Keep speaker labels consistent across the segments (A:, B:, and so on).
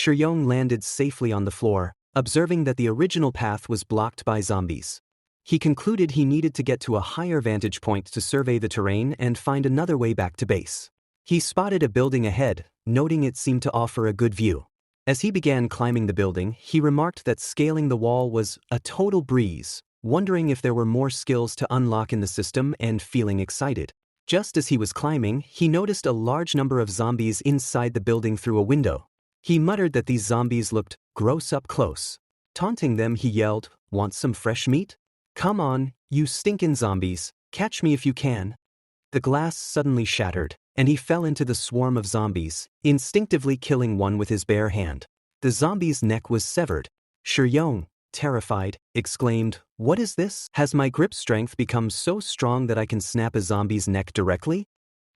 A: Shuyong landed safely on the floor, observing that the original path was blocked by zombies. He concluded he needed to get to a higher vantage point to survey the terrain and find another way back to base. He spotted a building ahead, noting it seemed to offer a good view. As he began climbing the building, he remarked that scaling the wall was a total breeze, wondering if there were more skills to unlock in the system and feeling excited. Just as he was climbing, he noticed a large number of zombies inside the building through a window. He muttered that these zombies looked gross up close. Taunting them, he yelled, "Want some fresh meat? Come on, you stinkin' zombies, catch me if you can." The glass suddenly shattered, and he fell into the swarm of zombies, instinctively killing one with his bare hand. The zombie's neck was severed. Shuyong, terrified, exclaimed, "What is this? Has my grip strength become so strong that I can snap a zombie's neck directly?"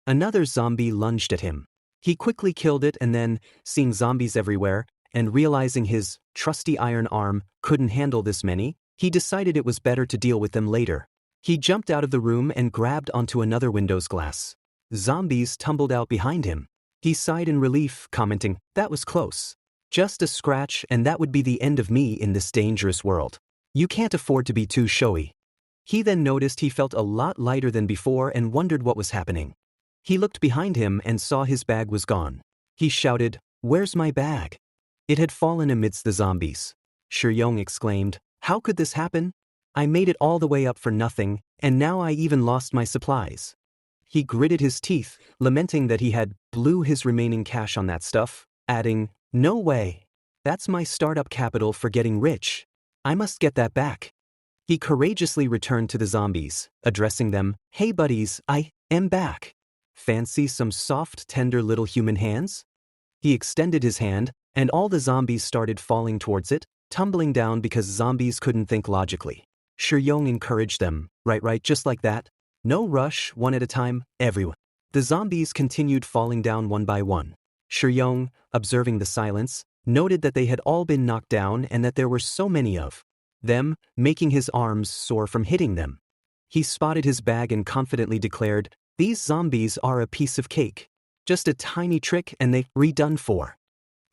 A: Another zombie lunged at him. He quickly killed it and then, seeing zombies everywhere, and realizing his trusty iron arm couldn't handle this many, he decided it was better to deal with them later. He jumped out of the room and grabbed onto another window's glass. Zombies tumbled out behind him. He sighed in relief, commenting, "That was close. Just a scratch and that would be the end of me in this dangerous world. You can't afford to be too showy." He then noticed he felt a lot lighter than before and wondered what was happening. He looked behind him and saw his bag was gone. He shouted, "Where's my bag?" It had fallen amidst the zombies. Shuyong exclaimed, "How could this happen? I made it all the way up for nothing, and now I even lost my supplies." He gritted his teeth, lamenting that he had blew his remaining cash on that stuff, adding, "No way. That's my startup capital for getting rich. I must get that back." He courageously returned to the zombies, addressing them, "Hey buddies, I am back. Fancy some soft, tender little human hands?" He extended his hand, and all the zombies started falling towards it, tumbling down because zombies couldn't think logically. Shuyong encouraged them, right, just like that. No rush, one at a time, everyone. The zombies continued falling down one by one. Shuyong, observing the silence, noted that they had all been knocked down and that there were so many of them, making his arms sore from hitting them. He spotted his bag and confidently declared, "These zombies are a piece of cake. Just a tiny trick and they're redone for."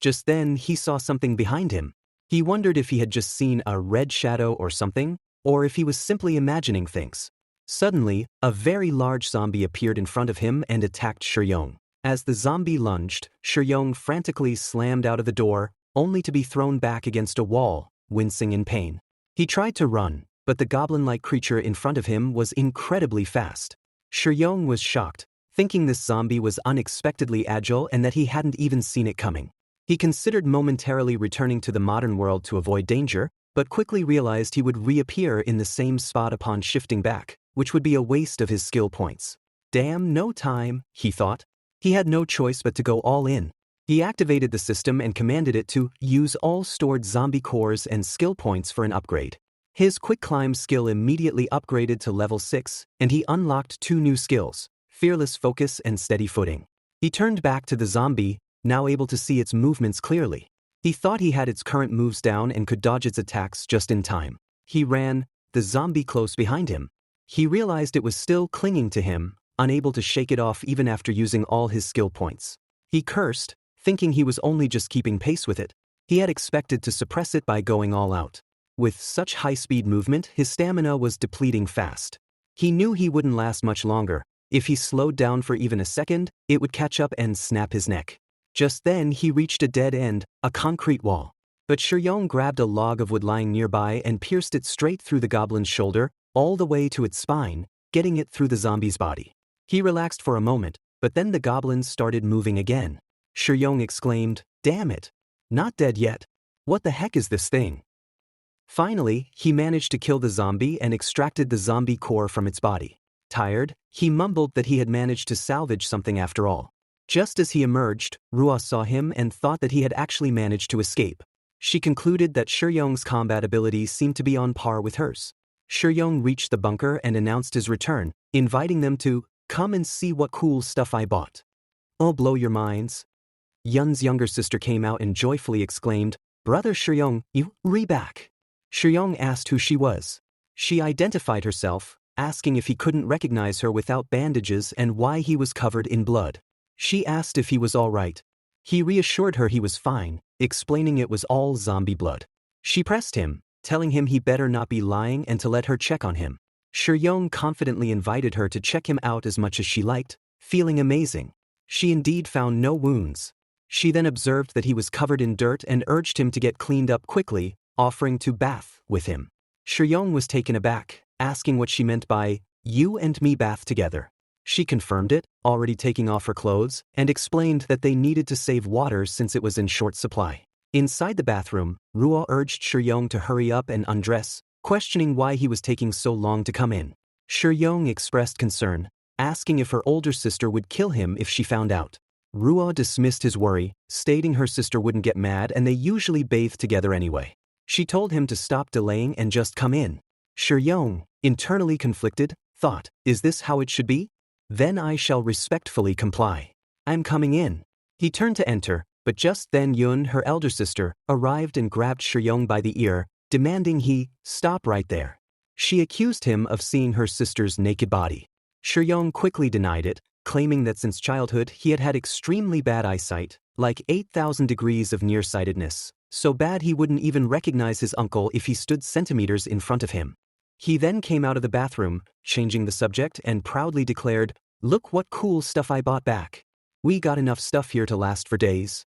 A: Just then, he saw something behind him. He wondered if he had just seen a red shadow or something, or if he was simply imagining things. Suddenly, a very large zombie appeared in front of him and attacked Shuyong. As the zombie lunged, Shuyong frantically slammed out of the door, only to be thrown back against a wall, wincing in pain. He tried to run, but the goblin-like creature in front of him was incredibly fast. Shuyong was shocked, thinking this zombie was unexpectedly agile and that he hadn't even seen it coming. He considered momentarily returning to the modern world to avoid danger, but quickly realized he would reappear in the same spot upon shifting back, which would be a waste of his skill points. Damn, no time, he thought. He had no choice but to go all in. He activated the system and commanded it to use all stored zombie cores and skill points for an upgrade. His quick climb skill immediately upgraded to level 6, and he unlocked 2 new skills, fearless focus and steady footing. He turned back to the zombie, now able to see its movements clearly. He thought he had its current moves down and could dodge its attacks just in time. He ran, the zombie close behind him. He realized it was still clinging to him, unable to shake it off even after using all his skill points. He cursed, thinking he was only just keeping pace with it. He had expected to suppress it by going all out. With such high-speed movement, his stamina was depleting fast. He knew he wouldn't last much longer. If he slowed down for even a second, it would catch up and snap his neck. Just then, he reached a dead end, a concrete wall. But Shuyong grabbed a log of wood lying nearby and pierced it straight through the goblin's shoulder, all the way to its spine, getting it through the zombie's body. He relaxed for a moment, but then the goblin started moving again. Shuyong exclaimed, "Damn it! Not dead yet. What the heck is this thing?" Finally, he managed to kill the zombie and extracted the zombie core from its body. Tired, he mumbled that he had managed to salvage something after all. Just as he emerged, Ruo saw him and thought that he had actually managed to escape. She concluded that Shuyong's combat abilities seemed to be on par with hers. Shuyong reached the bunker and announced his return, inviting them to come and see what cool stuff I bought. "I'll blow your minds." Yun's younger sister came out and joyfully exclaimed, "Brother Shuyong, you back." Shuyong asked who she was. She identified herself, asking if he couldn't recognize her without bandages and why he was covered in blood. She asked if he was all right. He reassured her he was fine, explaining it was all zombie blood. She pressed him, telling him he better not be lying and to let her check on him. Shur-yong confidently invited her to check him out as much as she liked, feeling amazing. She indeed found no wounds. She then observed that he was covered in dirt and urged him to get cleaned up quickly, offering to bath with him. Shur-yong was taken aback, asking what she meant by, "You and me bath together." She confirmed it, already taking off her clothes, and explained that they needed to save water since it was in short supply. Inside the bathroom, Ruo urged Shur-yong to hurry up and undress, questioning why he was taking so long to come in. Shur-yong expressed concern, asking if her older sister would kill him if she found out. Ruo dismissed his worry, stating her sister wouldn't get mad and they usually bathe together anyway. She told him to stop delaying and just come in. Shur-yong, internally conflicted, thought, "Is this how it should be? Then I shall respectfully comply. I'm coming in." He turned to enter, but just then Yun, her elder sister, arrived and grabbed Shur-yong by the ear, demanding he stop right there. She accused him of seeing her sister's naked body. Shur-yong quickly denied it, claiming that since childhood he had had extremely bad eyesight, like 8,000 degrees of nearsightedness, so bad he wouldn't even recognize his uncle if he stood centimeters in front of him. He then came out of the bathroom, changing the subject, and proudly declared, "Look what cool stuff I bought back. We got enough stuff here to last for days."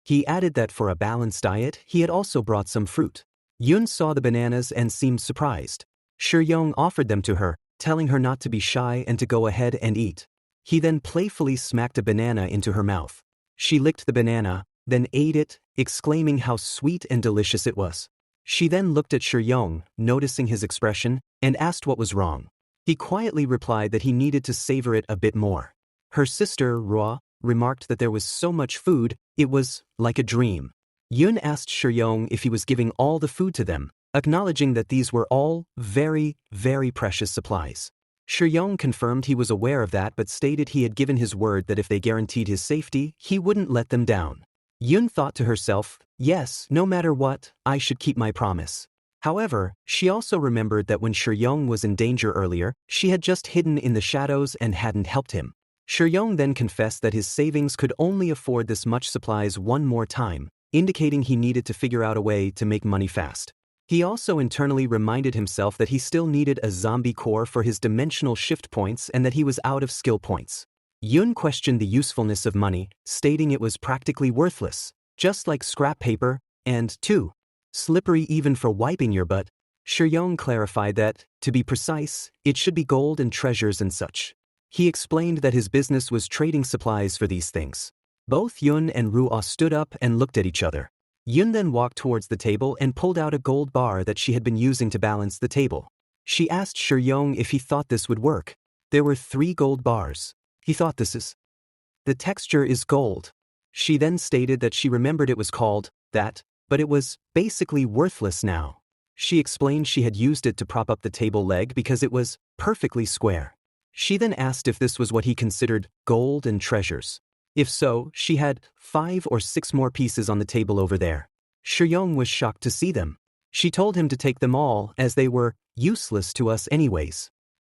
A: He added that for a balanced diet, he had also brought some fruit. Yun saw the bananas and seemed surprised. Shur-yong offered them to her, telling her not to be shy and to go ahead and eat. He then playfully smacked a banana into her mouth. She licked the banana, then ate it, exclaiming how sweet and delicious it was. She then looked at Shur-yong, noticing his expression, and asked what was wrong. He quietly replied that he needed to savor it a bit more. Her sister, Ruo, remarked that there was so much food, it was like a dream. Yun asked Shur-yong if he was giving all the food to them, acknowledging that these were all very, very precious supplies. Shur-yong confirmed he was aware of that but stated he had given his word that if they guaranteed his safety, he wouldn't let them down. Yun thought to herself, yes, no matter what, I should keep my promise. However, she also remembered that when Shur-yong was in danger earlier, she had just hidden in the shadows and hadn't helped him. Shur-yong then confessed that his savings could only afford this much supplies one more time, indicating he needed to figure out a way to make money fast. He also internally reminded himself that he still needed a zombie core for his dimensional shift points and that he was out of skill points. Yun questioned the usefulness of money, stating it was practically worthless, just like scrap paper, and, too, slippery even for wiping your butt. Shur-yong clarified that, to be precise, it should be gold and treasures and such. He explained that his business was trading supplies for these things. Both Yun and Ruo stood up and looked at each other. Yun then walked towards the table and pulled out a gold bar that she had been using to balance the table. She asked Shur-yong if he thought this would work. There were 3 gold bars. He thought the texture is gold. She then stated that she remembered it was called that, but it was basically worthless now. She explained she had used it to prop up the table leg because it was perfectly square. She then asked if this was what he considered gold and treasures. If so, she had 5 or 6 more pieces on the table over there. Shur-yong was shocked to see them. She told him to take them all as they were useless to us anyways.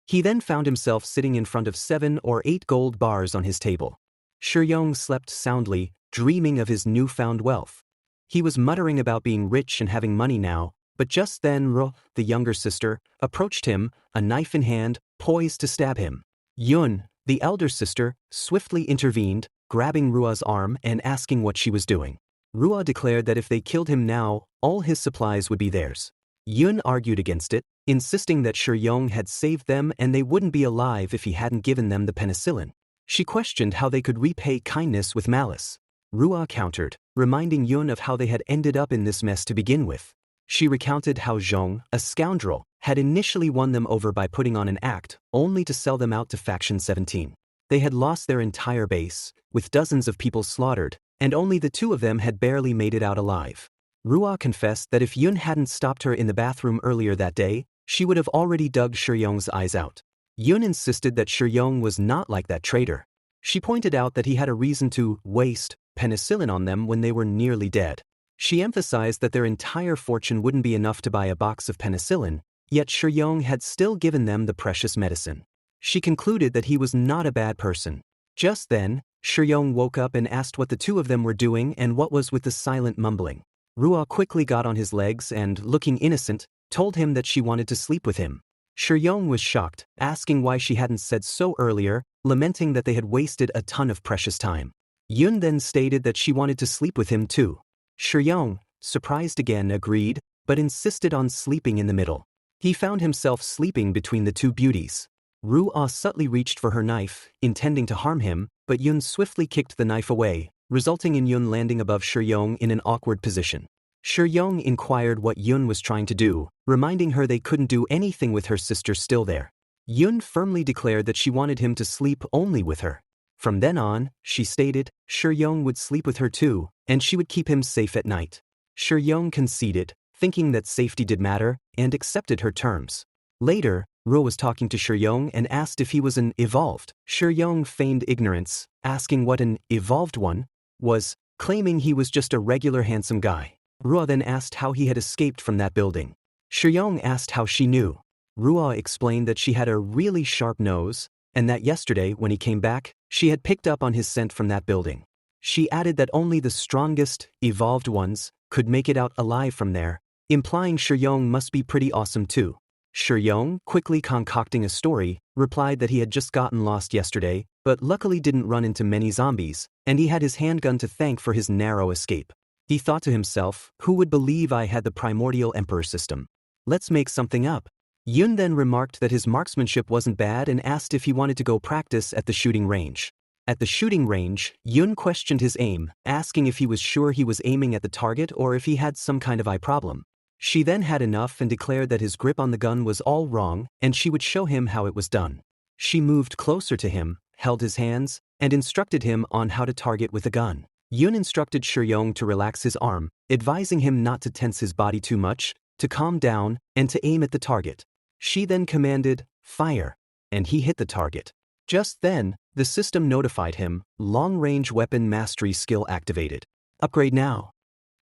A: He then found himself sitting in front of 7 or 8 gold bars on his table. Shur-yong slept soundly, dreaming of his newfound wealth. He was muttering about being rich and having money now, but just then Ruo, the younger sister, approached him, a knife in hand, poised to stab him. Yun, the elder sister, swiftly intervened, grabbing Ruo's arm and asking what she was doing. Ruo declared that if they killed him now, all his supplies would be theirs. Yun argued against it, insisting that Shur-yong had saved them and they wouldn't be alive if he hadn't given them the penicillin. She questioned how they could repay kindness with malice. Ruo countered, reminding Yun of how they had ended up in this mess to begin with. She recounted how Zhong, a scoundrel, had initially won them over by putting on an act, only to sell them out to Faction 17. They had lost their entire base, with dozens of people slaughtered, and only the 2 of them had barely made it out alive. Ruo confessed that if Yun hadn't stopped her in the bathroom earlier that day, she would have already dug Shur-yong's eyes out. Yun insisted that Shur-yong was not like that traitor. She pointed out that he had a reason to waste penicillin on them when they were nearly dead. She emphasized that their entire fortune wouldn't be enough to buy a box of penicillin, yet Shur-yong had still given them the precious medicine. She concluded that he was not a bad person. Just then, Shuyong woke up and asked what the two of them were doing and what was with the silent mumbling. Ruo quickly got on his legs and, looking innocent, told him that she wanted to sleep with him. Shuyong was shocked, asking why she hadn't said so earlier, lamenting that they had wasted a ton of precious time. Yun then stated that she wanted to sleep with him too. Shuyong, surprised again, agreed, but insisted on sleeping in the middle. He found himself sleeping between the two beauties. Ruo subtly reached for her knife, intending to harm him, but Yun swiftly kicked the knife away, resulting in Yun landing above Shuyong in an awkward position. Shuyong inquired what Yun was trying to do, reminding her they couldn't do anything with her sister still there. Yun firmly declared that she wanted him to sleep only with her. From then on, she stated, Shuyong would sleep with her too, and she would keep him safe at night. Shuyong conceded, thinking that safety did matter, and accepted her terms. Later, Ruo was talking to Shuyong and asked if he was an evolved. Shuyong feigned ignorance, asking what an evolved one was, claiming he was just a regular handsome guy. Ruo then asked how he had escaped from that building. Shuyong asked how she knew. Ruo explained that she had a really sharp nose, and that yesterday when he came back, she had picked up on his scent from that building. She added that only the strongest, evolved ones could make it out alive from there, implying Shuyong must be pretty awesome too. Shuyong, quickly concocting a story, replied that he had just gotten lost yesterday, but luckily didn't run into many zombies, and he had his handgun to thank for his narrow escape. He thought to himself, who would believe I had the primordial emperor system? Let's make something up. Yun then remarked that his marksmanship wasn't bad and asked if he wanted to go practice at the shooting range. At the shooting range, Yun questioned his aim, asking if he was sure he was aiming at the target or if he had some kind of eye problem. She then had enough and declared that his grip on the gun was all wrong and she would show him how it was done. She moved closer to him, held his hands, and instructed him on how to target with a gun. Yun instructed Shuyong to relax his arm, advising him not to tense his body too much, to calm down, and to aim at the target. She then commanded, fire, and he hit the target. Just then, the system notified him, long-range weapon mastery skill activated. Upgrade now.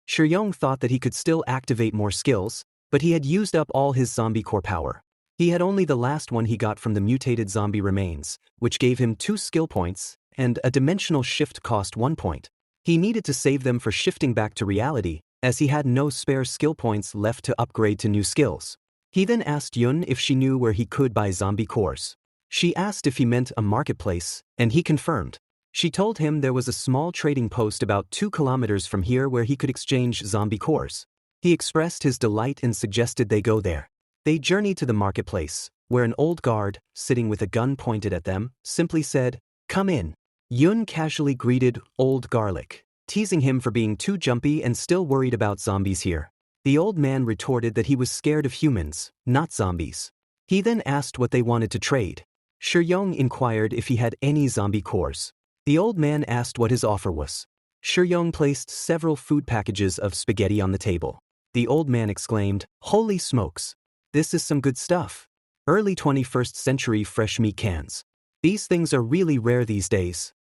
A: Shuyong thought that he could still activate more skills, but he had used up all his zombie core power. He had only the last one he got from the mutated zombie remains, which gave him 2 skill points, and a dimensional shift cost 1 point. He needed to save them for shifting back to reality, as he had no spare skill points left to upgrade to new skills. He then asked Yun if she knew where he could buy zombie cores. She asked if he meant a marketplace, and he confirmed. She told him there was a small trading post about 2 kilometers from here where he could exchange zombie cores. He expressed his delight and suggested they go there. They journeyed to the marketplace, where an old guard, sitting with a gun pointed at them, simply said, "Come in." Yun casually greeted Old Garlic, teasing him for being too jumpy and still worried about zombies here. The old man retorted that he was scared of humans, not zombies. He then asked what they wanted to trade. Shuyong inquired if he had any zombie cores. The old man asked what his offer was. Shuyong placed several food packages of spaghetti on the table. The old man exclaimed, "Holy smokes! This is some good stuff. Early 21st century fresh meat cans. These things are really rare these days."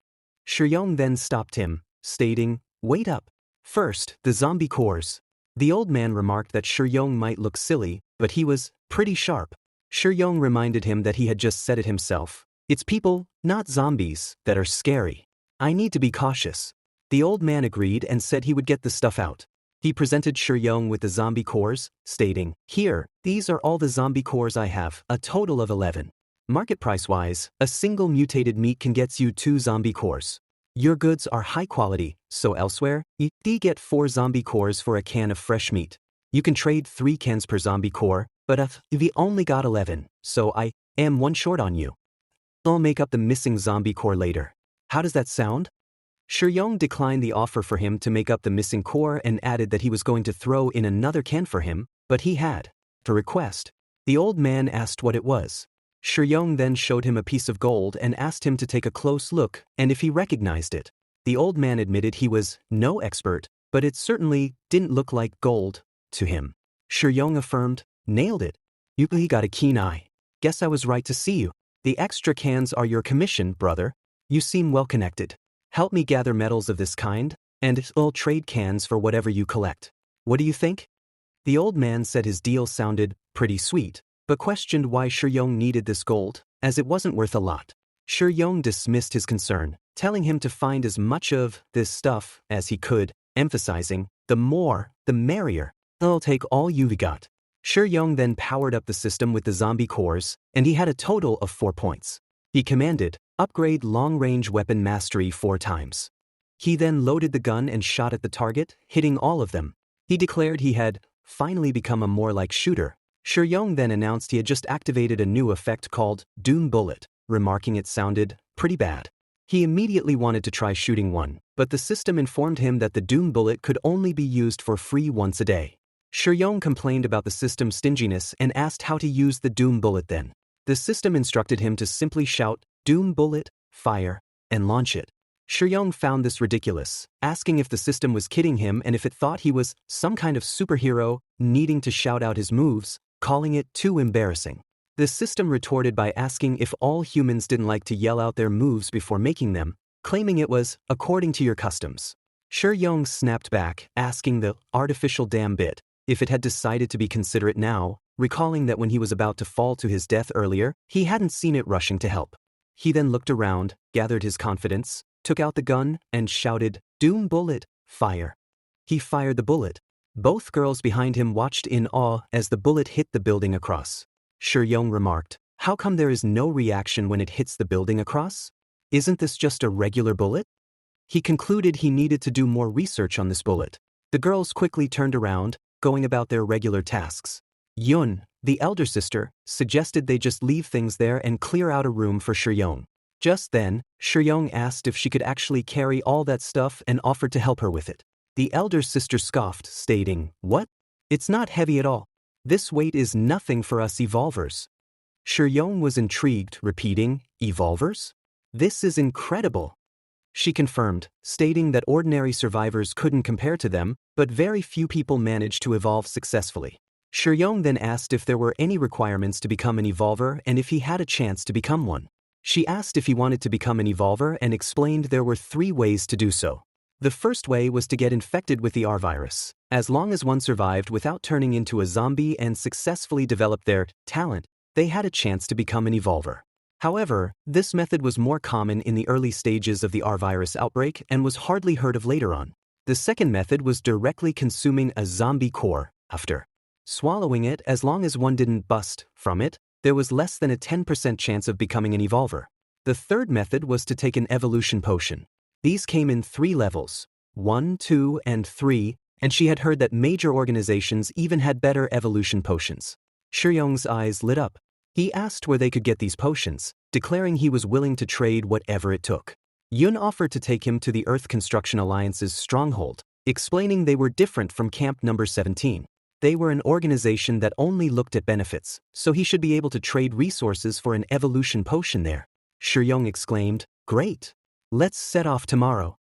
A: Shuyong then stopped him, stating, "Wait up. First, the zombie cores." The old man remarked that Shuyong might look silly, but he was pretty sharp. Shuyong reminded him that he had just said it himself. It's people, not zombies, that are scary. I need to be cautious. The old man agreed and said he would get the stuff out. He presented Shuyong with the zombie cores, stating, "Here, these are all the zombie cores I have, a total of 11. Market price-wise, a single mutated meat can get you 2 zombie cores. Your goods are high quality, so elsewhere, you get 4 zombie cores for a can of fresh meat. You can trade 3 cans per zombie core, but we only got 11, so I am 1 short on you. I'll make up the missing zombie core later. How does that sound?" Shuyong declined the offer for him to make up the missing core and added that he was going to throw in another can for him, but he had a request. The old man asked what it was. Shuyong then showed him a piece of gold and asked him to take a close look and if he recognized it. The old man admitted he was no expert, but it certainly didn't look like gold to him. Shuyong affirmed, "Nailed it. You got a keen eye. Guess I was right to see you. The extra cans are your commission, brother. You seem well connected. Help me gather metals of this kind, and I'll trade cans for whatever you collect. What do you think?" The old man said his deal sounded pretty sweet, but questioned why Shuyong needed this gold, as it wasn't worth a lot. Shuyong dismissed his concern, telling him to find as much of this stuff as he could, emphasizing, the more, the merrier. I'll take all you've got. Shi-Young then powered up the system with the zombie cores, and he had a total of 4 points. He commanded, upgrade long-range weapon mastery 4 times. He then loaded the gun and shot at the target, hitting all of them. He declared he had finally become a more like shooter. Shi-Young then announced he had just activated a new effect called Doom Bullet, remarking it sounded pretty bad. He immediately wanted to try shooting one, but the system informed him that the Doom Bullet could only be used for free once a day. Shi-Young complained about the system's stinginess and asked how to use the Doom Bullet then. The system instructed him to simply shout, Doom Bullet, fire, and launch it. Shi-Young found this ridiculous, asking if the system was kidding him and if it thought he was some kind of superhero needing to shout out his moves, calling it too embarrassing. The system retorted by asking if all humans didn't like to yell out their moves before making them, claiming it was according to your customs. Shi-Young snapped back, asking the artificial damn bit if it had decided to be considerate now, recalling that when he was about to fall to his death earlier, he hadn't seen it rushing to help. He then looked around, gathered his confidence, took out the gun, and shouted, Doom Bullet, fire. He fired the bullet. Both girls behind him watched in awe as the bullet hit the building across. Shi-Young remarked, how come there is no reaction when it hits the building across? Isn't this just a regular bullet? He concluded he needed to do more research on this bullet. The girls quickly turned around, going about their regular tasks. Yun, the elder sister, suggested they just leave things there and clear out a room for Shi-Young. Just then, Shi-Young asked if she could actually carry all that stuff and offered to help her with it. The elder sister scoffed, stating, what? It's not heavy at all. This weight is nothing for us evolvers. Shi-Young was intrigued, repeating, evolvers? This is incredible. She confirmed, stating that ordinary survivors couldn't compare to them, but very few people managed to evolve successfully. Shi-Young then asked if there were any requirements to become an evolver and if he had a chance to become one. She asked if he wanted to become an evolver and explained there were 3 ways to do so. The first way was to get infected with the R virus. As long as one survived without turning into a zombie and successfully developed their talent, they had a chance to become an evolver. However, this method was more common in the early stages of the R virus outbreak and was hardly heard of later on. The second method was directly consuming a zombie core. After swallowing it, as long as one didn't bust from it, there was less than a 10% chance of becoming an evolver. The third method was to take an evolution potion. These came in 3 levels, 1, 2, and 3, and she had heard that major organizations even had better evolution potions. Shi-Young's eyes lit up. He asked where they could get these potions, declaring he was willing to trade whatever it took. Yun offered to take him to the Earth Construction Alliance's stronghold, explaining they were different from Camp Number 17. They were an organization that only looked at benefits, so he should be able to trade resources for an evolution potion there. Shi-Young exclaimed, great. Let's set off tomorrow.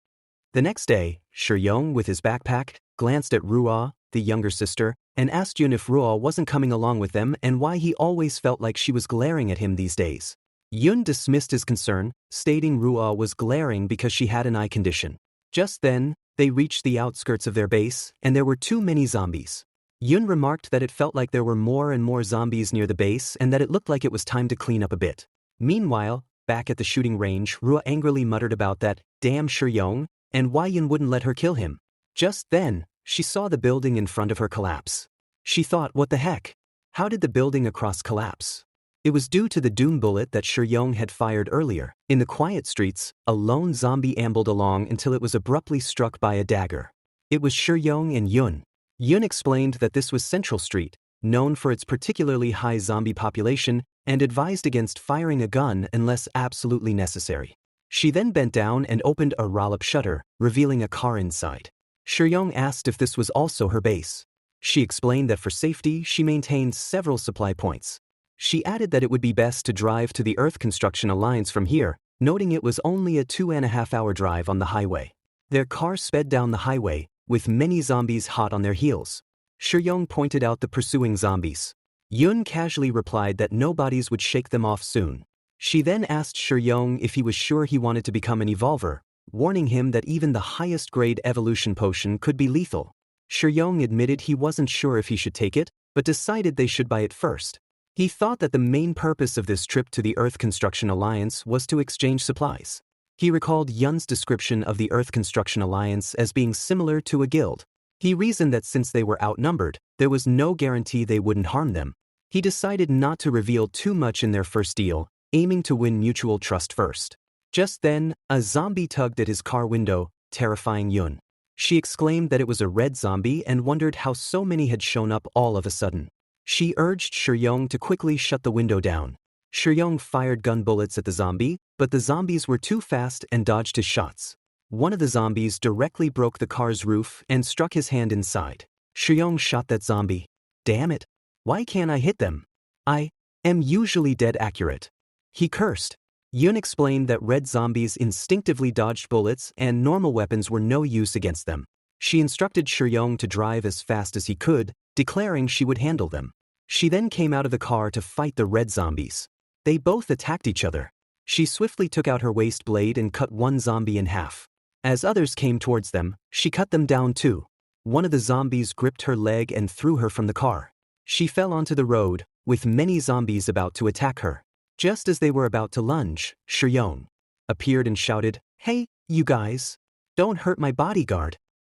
A: The next day, Shi-Young, with his backpack, glanced at Ruo, the younger sister, and asked Yun if Ruo wasn't coming along with them and why he always felt like she was glaring at him these days. Yun dismissed his concern, stating Ruo was glaring because she had an eye condition. Just then, they reached the outskirts of their base, and there were too many zombies. Yun remarked that it felt like there were more and more zombies near the base and that it looked like it was time to clean up a bit. Meanwhile, back at the shooting range, Ruo angrily muttered about that damn Shi-Young and why Yun wouldn't let her kill him. Just then, she saw the building in front of her collapse. She thought, what the heck? How did the building across collapse? It was due to the Doom Bullet that Shi-Young had fired earlier. In the quiet streets, a lone zombie ambled along until it was abruptly struck by a dagger. It was Shi-Young and Yun. Yun explained that this was Central Street, known for its particularly high zombie population, and advised against firing a gun unless absolutely necessary. She then bent down and opened a roll-up shutter, revealing a car inside. Shi-Young asked if this was also her base. She explained that for safety, she maintained several supply points. She added that it would be best to drive to the Earth Construction Alliance from here, noting it was only a 2.5-hour drive on the highway. Their car sped down the highway, with many zombies hot on their heels. Shi-Young pointed out the pursuing zombies. Yun casually replied that no bodies would shake them off soon. She then asked Shi-Young if he was sure he wanted to become an evolver, warning him that even the highest grade evolution potion could be lethal. Shi-Young admitted he wasn't sure if he should take it, but decided they should buy it first. He thought that the main purpose of this trip to the Earth Construction Alliance was to exchange supplies. He recalled Yun's description of the Earth Construction Alliance as being similar to a guild. He reasoned that since they were outnumbered, there was no guarantee they wouldn't harm them. He decided not to reveal too much in their first deal, aiming to win mutual trust first. Just then, a zombie tugged at his car window, terrifying Yun. She exclaimed that it was a red zombie and wondered how so many had shown up all of a sudden. She urged Shuyong to quickly shut the window down. Shuyong fired gun bullets at the zombie, but the zombies were too fast and dodged his shots. One of the zombies directly broke the car's roof and struck his hand inside. Shuyong shot that zombie. Damn it! Why can't I hit them? I am usually dead accurate. He cursed. Yun explained that red zombies instinctively dodged bullets and normal weapons were no use against them. She instructed Shuyong to drive as fast as he could, declaring she would handle them. She then came out of the car to fight the red zombies. They both attacked each other. She swiftly took out her waist blade and cut one zombie in half. As others came towards them, she cut them down too. One of the zombies gripped her leg and threw her from the car. She fell onto the road, with many zombies about to attack her. Just as they were about to lunge, Shuyong appeared and shouted, "Hey, you guys! Don't hurt my bodyguard!"